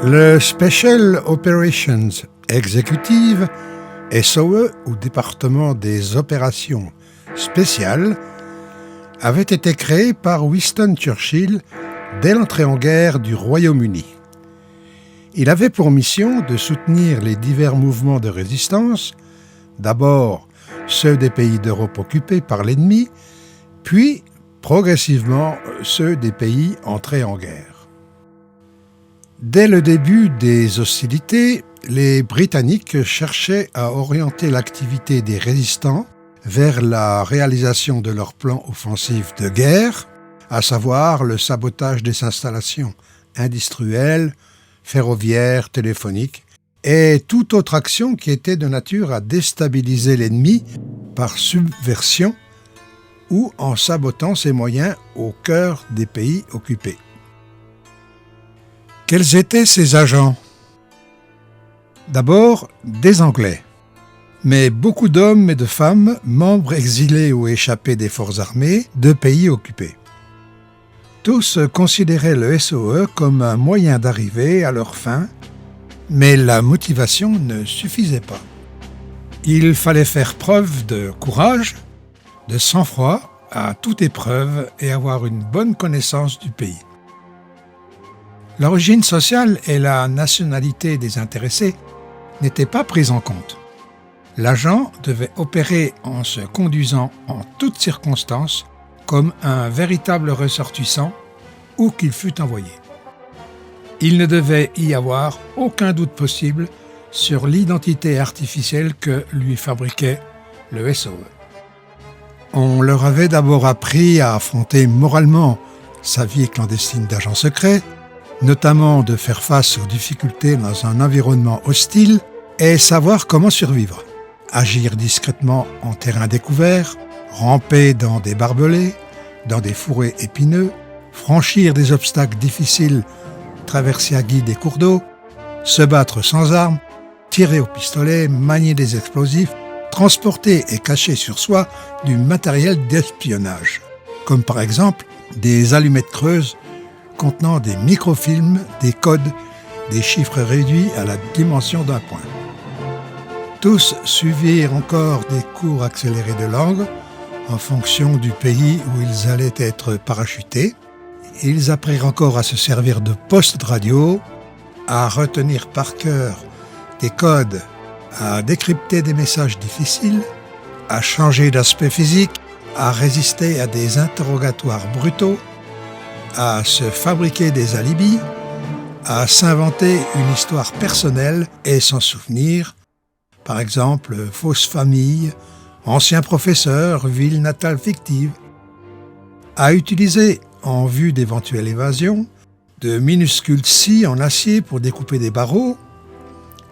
Le Special Operations Executive, SOE ou département des opérations spéciales, avait été créé par Winston Churchill dès l'entrée en guerre du Royaume-Uni. Il avait pour mission de soutenir les divers mouvements de résistance, d'abord ceux des pays d'Europe occupés par l'ennemi, puis progressivement ceux des pays entrés en guerre. Dès le début des hostilités, les Britanniques cherchaient à orienter l'activité des résistants vers la réalisation de leur plan offensif de guerre, à savoir le sabotage des installations industrielles, ferroviaires, téléphoniques, et toute autre action qui était de nature à déstabiliser l'ennemi par subversion ou en sabotant ses moyens au cœur des pays occupés. Quels étaient ces agents ? D'abord, des Anglais, mais beaucoup d'hommes et de femmes, membres exilés ou échappés des forces armées de pays occupés. Tous considéraient le SOE comme un moyen d'arriver à leur fin, mais la motivation ne suffisait pas. Il fallait faire preuve de courage, de sang-froid à toute épreuve et avoir une bonne connaissance du pays. L'origine sociale et la nationalité des intéressés n'étaient pas prises en compte. L'agent devait opérer en se conduisant en toutes circonstances comme un véritable ressortissant où qu'il fût envoyé. Il ne devait y avoir aucun doute possible sur l'identité artificielle que lui fabriquait le SOE. On leur avait d'abord appris à affronter moralement sa vie clandestine d'agent secret, notamment de faire face aux difficultés dans un environnement hostile et savoir comment survivre. Agir discrètement en terrain découvert, ramper dans des barbelés, dans des fourrés épineux, franchir des obstacles difficiles, traverser à guide des cours d'eau, se battre sans armes, tirer au pistolet, manier des explosifs, transporter et cacher sur soi du matériel d'espionnage, comme par exemple des allumettes creuses contenant des microfilms, des codes, des chiffres réduits à la dimension d'un point. Tous suivirent encore des cours accélérés de langue en fonction du pays où ils allaient être parachutés. Ils apprirent encore à se servir de postes radio, à retenir par cœur des codes, à décrypter des messages difficiles, à changer d'aspect physique, à résister à des interrogatoires brutaux, à se fabriquer des alibis, à s'inventer une histoire personnelle et s'en souvenir, par exemple fausse famille, ancien professeur, ville natale fictive, à utiliser, en vue d'éventuelle évasion, de minuscules scies en acier pour découper des barreaux,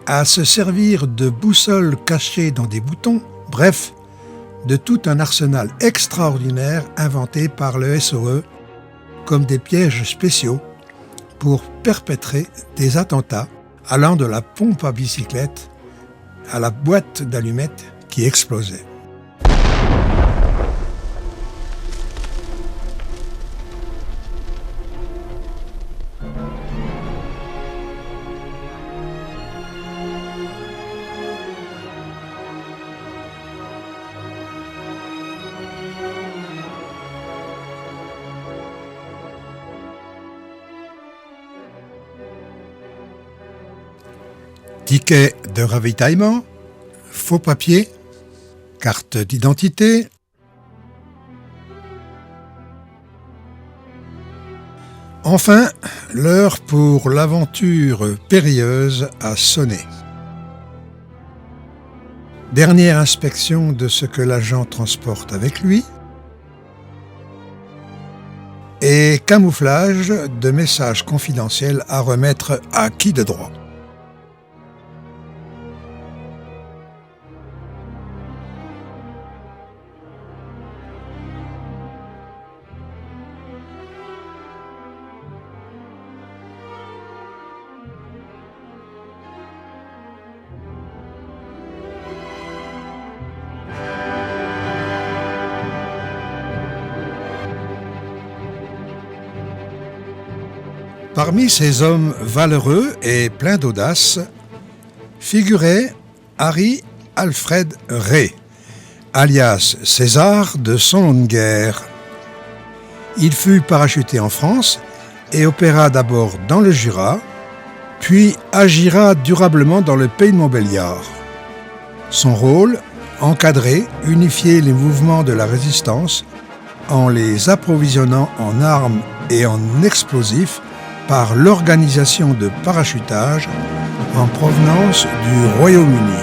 à se servir de boussoles cachées dans des boutons, bref, de tout un arsenal extraordinaire inventé par le SOE comme des pièges spéciaux pour perpétrer des attentats allant de la pompe à bicyclette à la boîte d'allumettes qui explosait. Ticket de ravitaillement, faux papiers, carte d'identité. Enfin, l'heure pour l'aventure périlleuse a sonné. Dernière inspection de ce que l'agent transporte avec lui et camouflage de messages confidentiels à remettre à qui de droit. Parmi ces hommes valeureux et pleins d'audace figurait Harry Alfred Ray, alias César de Son-Guerre. Il fut parachuté en France et opéra d'abord dans le Jura, puis agira durablement dans le pays de Montbéliard. Son rôle, encadrer, unifier les mouvements de la résistance en les approvisionnant en armes et en explosifs par l'organisation de parachutage en provenance du Royaume-Uni.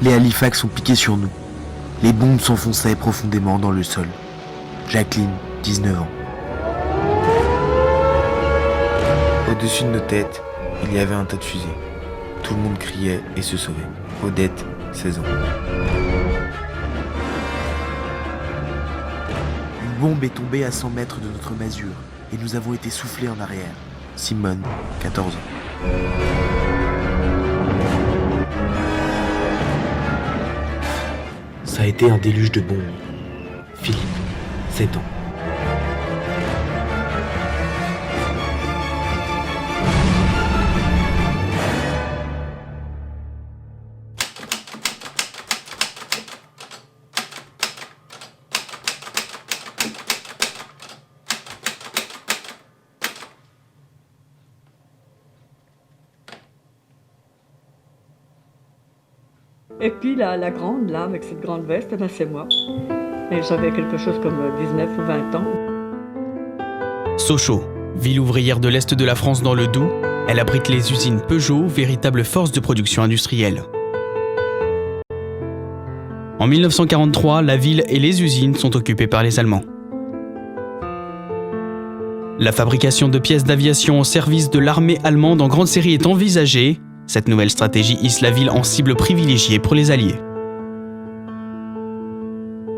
Les Halifax ont piqué sur nous. Les bombes s'enfonçaient profondément dans le sol. Jacqueline, 19 ans. Au-dessus de nos têtes, il y avait un tas de fusées. Tout le monde criait et se sauvait. Odette, 16 ans. Une bombe est tombée à 100 mètres de notre masure et nous avons été soufflés en arrière. Simone, 14 ans. Ça a été un déluge de bombes. Philippe, 7 ans. Et puis la grande, là, avec cette grande veste, eh ben, c'est moi. Et j'avais quelque chose comme 19 ou 20 ans. Sochaux, ville ouvrière de l'Est de la France dans le Doubs, elle abrite les usines Peugeot, véritable force de production industrielle. En 1943, la ville et les usines sont occupées par les Allemands. La fabrication de pièces d'aviation au service de l'armée allemande en grande série est envisagée. Cette nouvelle stratégie hisse la ville en cible privilégiée pour les Alliés.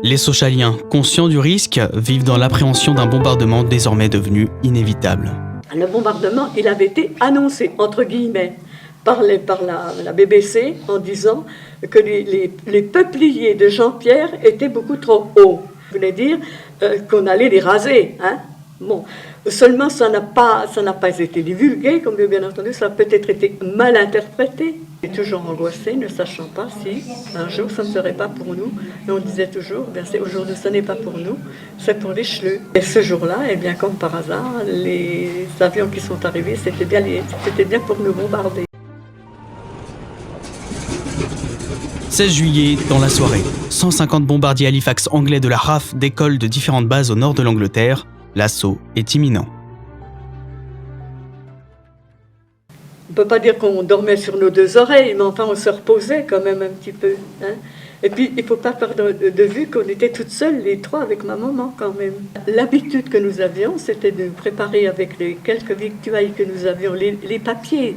Les Sochaliens, conscients du risque, vivent dans l'appréhension d'un bombardement désormais devenu inévitable. Le bombardement, il avait été annoncé, entre guillemets, par la BBC en disant que les peupliers de Jean-Pierre étaient beaucoup trop hauts. Ça voulait dire qu'on allait les raser, hein. Bon, seulement ça n'a pas été divulgué, comme bien entendu, ça a peut-être été mal interprété. J'ai toujours angoissé, ne sachant pas si un jour ça ne serait pas pour nous. Et on disait toujours, bien c'est aujourd'hui ce n'est pas pour nous, c'est pour les chleux. Et ce jour-là, eh bien comme par hasard, les avions qui sont arrivés, c'était bien pour nous bombarder. 16 juillet, dans la soirée, 150 bombardiers Halifax anglais de la RAF décollent de différentes bases au nord de l'Angleterre. L'assaut est imminent. On ne peut pas dire qu'on dormait sur nos deux oreilles, mais enfin on se reposait quand même un petit peu. Hein. Et puis il ne faut pas perdre de vue qu'on était toutes seules, les trois, avec ma maman quand même. L'habitude que nous avions, c'était de préparer avec les quelques victuailles que nous avions, les papiers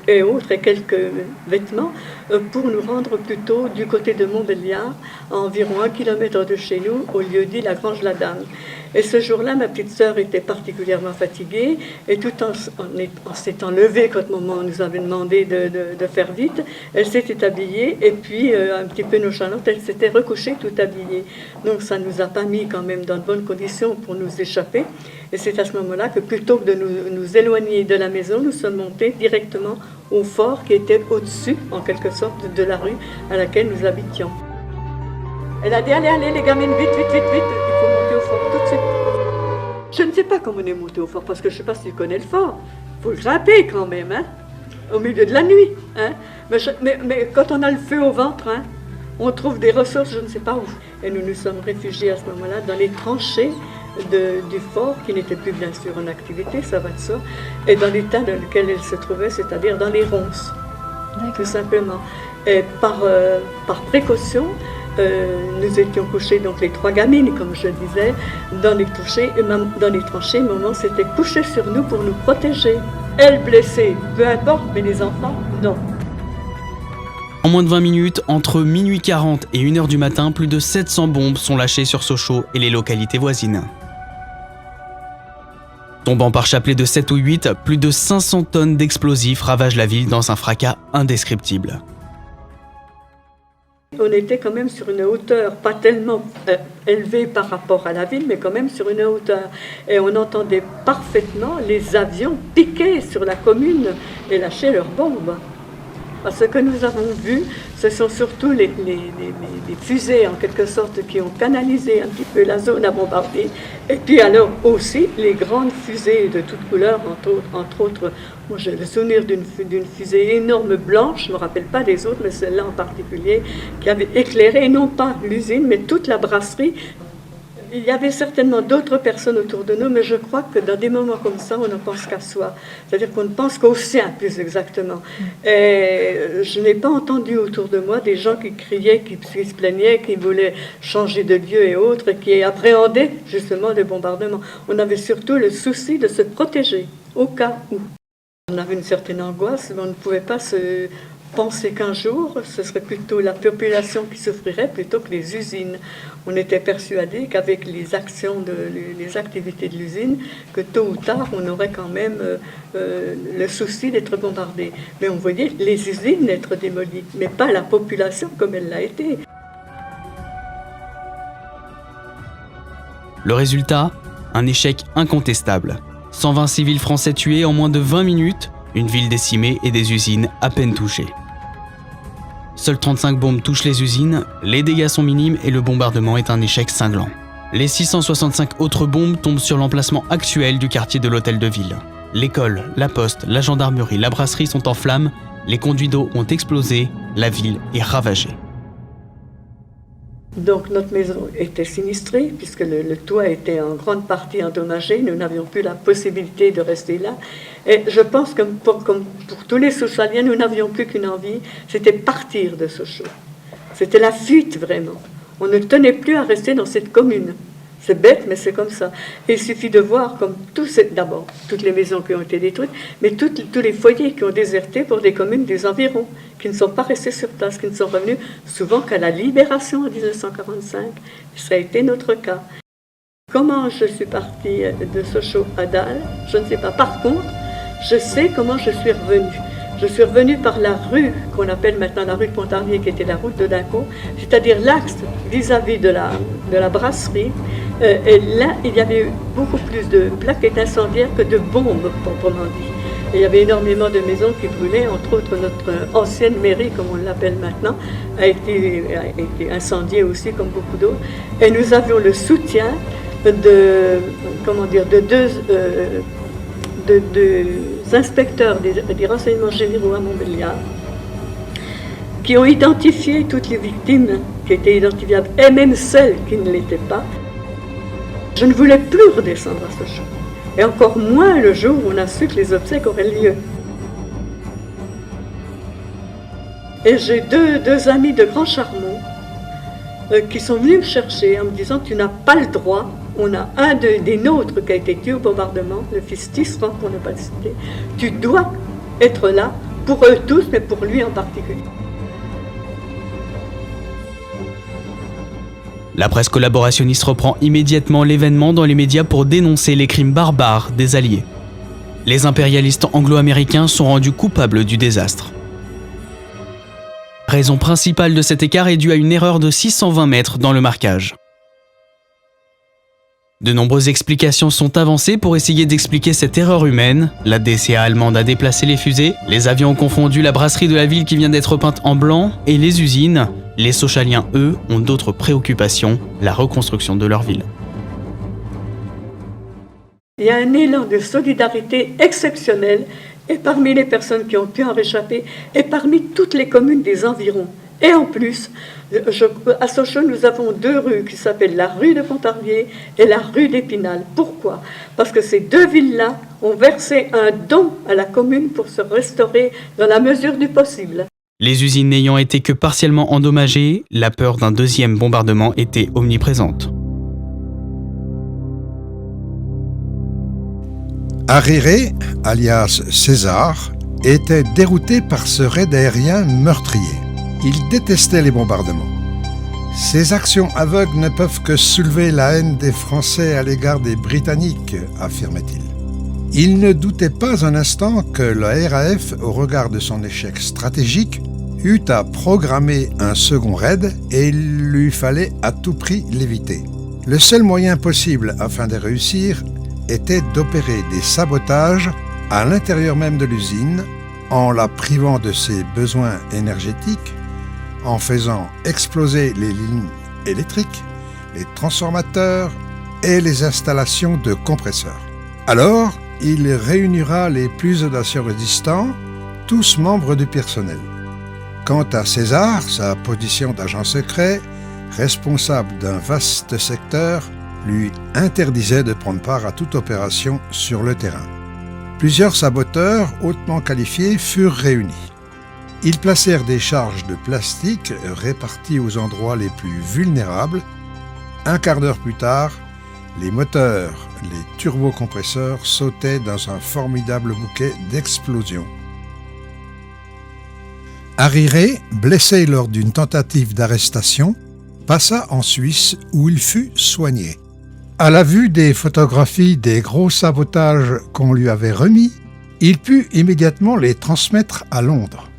et autres, et quelques vêtements, pour nous rendre plutôt du côté de Montbéliard, à environ 1 kilomètre de chez nous, au lieu dit la Grange-la-Dame. Et ce jour-là, ma petite sœur était particulièrement fatiguée, et tout en s'étant levée quand maman nous avait demandé de faire vite, elle s'était habillée, et puis un petit peu nonchalante, elle s'était recouchée tout habillée. Donc ça ne nous a pas mis quand même dans de bonnes conditions pour nous échapper. Et c'est à ce moment-là que plutôt que de nous éloigner de la maison, nous sommes montés directement au fort qui était au-dessus, en quelque sorte, de la rue à laquelle nous habitions. Elle a dit, allez, les gamines, vite, il faut monter au fort tout de suite. Je ne sais pas comment on est monté au fort, parce que je ne sais pas si tu connais le fort. Il faut le grimper quand même, hein, au milieu de la nuit. Hein. Mais quand on a le feu au ventre, hein, on trouve des ressources, je ne sais pas où. Et nous nous sommes réfugiés à ce moment-là dans les tranchées du fort, qui n'était plus bien sûr en activité, ça va de soi, et dans l'état dans lequel elle se trouvait, c'est-à-dire dans les ronces, tout simplement. Et par précaution, nous étions couchés, donc les trois gamines, comme je disais, dans les tranchées, maman s'était couchée sur nous pour nous protéger. Elle blessée, peu importe, mais les enfants, non. En moins de 20 minutes, entre minuit 40 et 1h du matin, plus de 700 bombes sont lâchées sur Sochaux et les localités voisines. Tombant par chapelet de 7 ou 8, plus de 500 tonnes d'explosifs ravagent la ville dans un fracas indescriptible. On était quand même sur une hauteur, pas tellement élevée par rapport à la ville, mais quand même sur une hauteur. Et on entendait parfaitement les avions piquer sur la commune et lâcher leurs bombes. Ce que nous avons vu, ce sont surtout les fusées, en quelque sorte, qui ont canalisé un petit peu la zone à bombarder. Et puis alors aussi les grandes fusées de toutes couleurs, entre autres. Moi j'ai le souvenir d'une fusée énorme blanche, je ne me rappelle pas des autres, mais celle-là en particulier, qui avait éclairé non pas l'usine, mais toute la brasserie. Il y avait certainement d'autres personnes autour de nous, mais je crois que dans des moments comme ça, on ne pense qu'à soi. C'est-à-dire qu'on ne pense qu'au sien, plus exactement. Et je n'ai pas entendu autour de moi des gens qui criaient, qui se plaignaient, qui voulaient changer de lieu et autres, et qui appréhendaient justement les bombardements. On avait surtout le souci de se protéger, au cas où. On avait une certaine angoisse, mais on ne pouvait pas se penser qu'un jour, ce serait plutôt la population qui souffrirait plutôt que les usines. On était persuadé qu'avec les activités de l'usine, que tôt ou tard, on aurait quand même le souci d'être bombardé. Mais on voyait les usines être démolies, mais pas la population comme elle l'a été. Le résultat, un échec incontestable. 120 civils français tués en moins de 20 minutes, une ville décimée et des usines à peine touchées. Seules 35 bombes touchent les usines, les dégâts sont minimes et le bombardement est un échec cinglant. Les 665 autres bombes tombent sur l'emplacement actuel du quartier de l'hôtel de ville. L'école, la poste, la gendarmerie, la brasserie sont en flammes, les conduits d'eau ont explosé, la ville est ravagée. Donc notre maison était sinistrée, puisque le toit était en grande partie endommagé, nous n'avions plus la possibilité de rester là. Et je pense que comme pour tous les Sochaliens, nous n'avions plus qu'une envie, c'était partir de Sochaux. C'était la fuite vraiment. On ne tenait plus à rester dans cette commune. C'est bête, mais c'est comme ça. Et il suffit de voir comme d'abord toutes les maisons qui ont été détruites, mais tous les foyers qui ont déserté pour des communes des environs, qui ne sont pas restés sur place, qui ne sont revenus souvent qu'à la libération en 1945. Ça a été notre cas. Comment je suis partie de Sochaux à Dal, je ne sais pas. Par contre, je sais comment je suis revenue. Je suis revenue par la rue qu'on appelle maintenant la rue de Pontarlier, qui était la route de Daco, c'est-à-dire l'axe vis-à-vis de la brasserie. Et là, il y avait beaucoup plus de plaquettes incendiaires que de bombes, proprement dit. Et il y avait énormément de maisons qui brûlaient, entre autres notre ancienne mairie, comme on l'appelle maintenant, a été incendiée aussi, comme beaucoup d'autres. Et nous avions le soutien de deux inspecteurs des renseignements généraux à Montbéliard, qui ont identifié toutes les victimes qui étaient identifiables, et même celles qui ne l'étaient pas. Je ne voulais plus redescendre à Sochaux, et encore moins le jour où on a su que les obsèques auraient lieu. Et j'ai deux amis de Grand Charmont qui sont venus me chercher en me disant « Tu n'as pas le droit ». On a un des nôtres qui a été tué au bombardement, le fils Tisserand, pour ne pas le citer. Tu dois être là, pour eux tous, mais pour lui en particulier. La presse collaborationniste reprend immédiatement l'événement dans les médias pour dénoncer les crimes barbares des Alliés. Les impérialistes anglo-américains sont rendus coupables du désastre. Raison principale de cet écart est due à une erreur de 620 mètres dans le marquage. De nombreuses explications sont avancées pour essayer d'expliquer cette erreur humaine. La DCA allemande a déplacé les fusées, les avions ont confondu la brasserie de la ville qui vient d'être peinte en blanc et les usines. Les Sochaliens, eux, ont d'autres préoccupations, la reconstruction de leur ville. Il y a un élan de solidarité exceptionnel, et parmi les personnes qui ont pu en réchapper, et parmi toutes les communes des environs. Et en plus, à Sochaux, nous avons deux rues qui s'appellent la rue de Pontarlier et la rue d'Épinal. Pourquoi ? Parce que ces deux villes-là ont versé un don à la commune pour se restaurer dans la mesure du possible. Les usines n'ayant été que partiellement endommagées, la peur d'un deuxième bombardement était omniprésente. Hariri, alias César, était dérouté par ce raid aérien meurtrier. Il détestait les bombardements. Ces actions aveugles ne peuvent que soulever la haine des Français à l'égard des Britanniques, affirmait-il. Il ne doutait pas un instant que la RAF, au regard de son échec stratégique, eut à programmer un second raid et il lui fallait à tout prix l'éviter. Le seul moyen possible afin de réussir était d'opérer des sabotages à l'intérieur même de l'usine en la privant de ses besoins énergétiques, en faisant exploser les lignes électriques, les transformateurs et les installations de compresseurs. Alors, il réunira les plus audacieux résistants, tous membres du personnel. Quant à César, sa position d'agent secret, responsable d'un vaste secteur, lui interdisait de prendre part à toute opération sur le terrain. Plusieurs saboteurs hautement qualifiés furent réunis. Ils placèrent des charges de plastique réparties aux endroits les plus vulnérables. Un quart d'heure plus tard, les moteurs, les turbocompresseurs sautaient dans un formidable bouquet d'explosions. Harry Ray, blessé lors d'une tentative d'arrestation, passa en Suisse où il fut soigné. À la vue des photographies des gros sabotages qu'on lui avait remis, il put immédiatement les transmettre à Londres.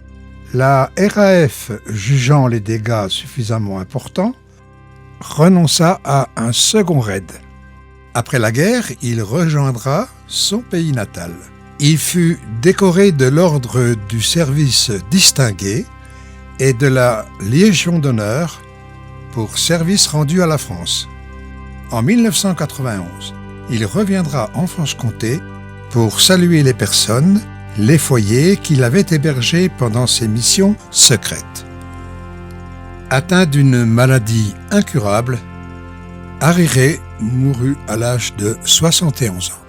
La RAF, jugeant les dégâts suffisamment importants, renonça à un second raid. Après la guerre, il rejoindra son pays natal. Il fut décoré de l'ordre du service distingué et de la Légion d'honneur pour service rendu à la France. En 1991, il reviendra en Franche-Comté pour saluer les personnes, les foyers qu'il avait hébergés pendant ses missions secrètes. Atteint d'une maladie incurable, Harry Ray mourut à l'âge de 71 ans.